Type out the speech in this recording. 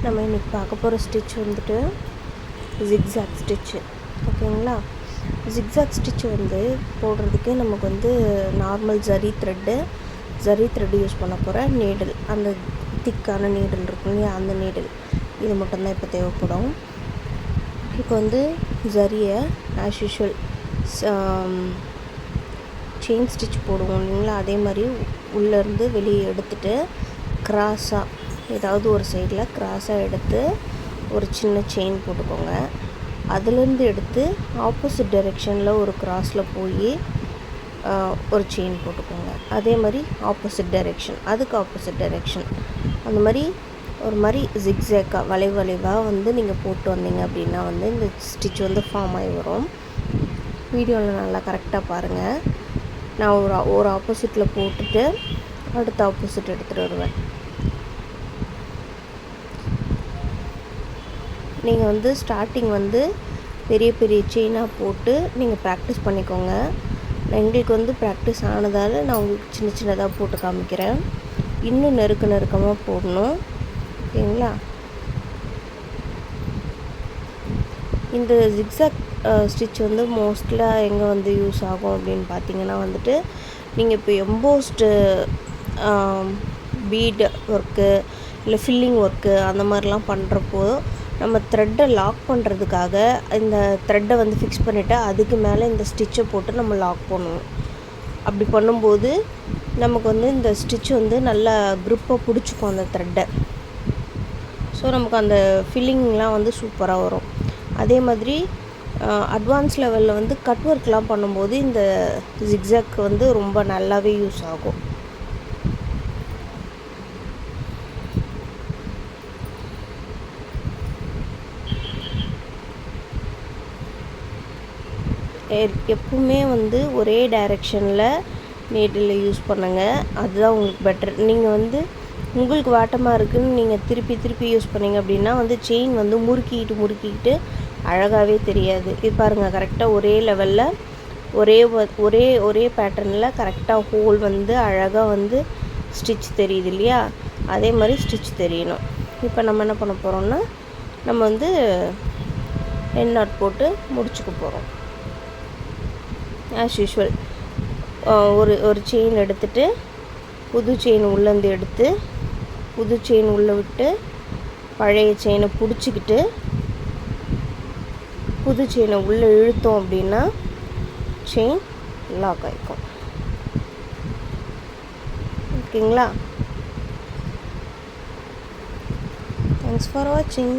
நம்ம இன்றைக்கி பார்க்க போகிற ஸ்டிச் வந்துட்டு ஜிக்ஸாக் ஸ்டிச்சு. ஓகேங்களா? ஜிக்ஸாக் ஸ்டிச்சு வந்து போடுறதுக்கு நமக்கு வந்து நார்மல் ஜரி த்ரெட்டு யூஸ் பண்ண போகிற நீடில், அந்த திக்கான நீடில் இருக்கும் இல்லையா, அந்த நீடில் இது மட்டும்தான் இப்போ தேவைப்படும். இப்போ வந்து ஜரியை ஆஸ் யூஷுவல் செயின் ஸ்டிச் போடுவோம் இல்லைங்களா, அதே மாதிரி உள்ளேருந்து வெளியே எடுத்துகிட்டு க்ராஸாக ஏதாவது ஒரு சைடில் க்ராஸாக எடுத்து ஒரு சின்ன செயின் போட்டுக்கோங்க. அதுலேருந்து எடுத்து ஆப்போசிட் டைரெக்ஷனில் ஒரு க்ராஸில் போய் ஒரு செயின் போட்டுக்கோங்க. அதே மாதிரி ஆப்போசிட் டைரெக்ஷன், அதுக்கு ஆப்போசிட் டைரெக்ஷன், அந்த மாதிரி ஒரு மாதிரி ஜிக்ஸாக்காக வளைவாக வந்து நீங்கள் போட்டு வந்தீங்க அப்படின்னா வந்து இந்த ஸ்டிச் வந்து ஃபார்ம் ஆகி வரும். வீடியோவில் நல்லா கரெக்டாக பாருங்கள். நான் ஒரு ஆப்போசிட்டில் போட்டுட்டு அடுத்த ஆப்போசிட் எடுத்துகிட்டு வருவேன். நீங்கள் வந்து ஸ்டார்டிங் வந்து பெரிய பெரிய செயினாக போட்டு நீங்கள் ப்ராக்டிஸ் பண்ணிக்கோங்க. எங்களுக்கு வந்து ப்ராக்டிஸ் ஆனதால் நான் உங்களுக்கு சின்ன சின்னதாக போட்டு காமிக்கிறேன். இன்னும் நெருக்கமாக போடணும். ஓகேங்களா? இந்த ஜிக்ஸாக் ஸ்டிச் வந்து மோஸ்ட்லாக எங்கே வந்து யூஸ் ஆகும் அப்படின்னு பார்த்தீங்கன்னா வந்துட்டு, நீங்கள் இப்போ எம்போஸ்டு பீட் ஒர்க்கு இல்லை ஃபில்லிங் ஒர்க்கு அந்த மாதிரிலாம் பண்ணுறப்போ நம்ம த்ரெட்டை லாக் பண்ணுறதுக்காக இந்த த்ரெட்டை வந்து ஃபிக்ஸ் பண்ணிவிட்டு அதுக்கு மேலே இந்த ஸ்டிச்சை போட்டு நம்ம லாக் பண்ணுவோம். அப்படி பண்ணும்போது நமக்கு வந்து இந்த ஸ்டிச் வந்து நல்லா க்ரிப்பாக பிடிச்சிக்கும் அந்த த்ரெட்டை. ஸோ நமக்கு அந்த ஃபில்லிங்லாம் வந்து சூப்பராக வரும். அதே மாதிரி அட்வான்ஸ் லெவலில் வந்து கட் ஒர்க்லாம் பண்ணும்போது இந்த ஜிக்ஸாக் வந்து ரொம்ப நல்லாவே யூஸ் ஆகும். எப்பவுமே வந்து ஒரே டைரெக்ஷனில் நீடில் யூஸ் பண்ணுங்கள். அதுதான் உங்களுக்கு பெட்டர். நீங்கள் வந்து உங்களுக்கு வாட்டமாக இருக்குதுன்னு நீங்கள் திருப்பி யூஸ் பண்ணிங்க அப்படின்னா வந்து செயின் வந்து முறுக்கிக்கிட்டு அழகாகவே தெரியாது. இது பாருங்கள், கரெக்டாக ஒரே லெவலில் ஒரே பேட்டர்னில் கரெக்டாக ஹோல் வந்து அழகாக வந்து ஸ்டிச் தெரியுது இல்லையா, அதே மாதிரி ஸ்டிச் தெரியணும். இப்போ நம்ம என்ன பண்ண போகிறோம்னா, நம்ம வந்து எண்ட் நாட் போட்டு முடிச்சுக்க போகிறோம். ஆஸ் யூஷுவல் ஒரு செயின் எடுத்துகிட்டு புது செயின் உள்ளேருந்து எடுத்து புது செயின் உள்ளே விட்டு பழைய செயினை பிடிச்சிக்கிட்டு புது செயினை உள்ளே இழுத்தோம் அப்படின்னா செயின் லாக் ஆகிக்கும். ஓகேங்களா? தேங்க்ஸ் ஃபார் வாட்சிங்.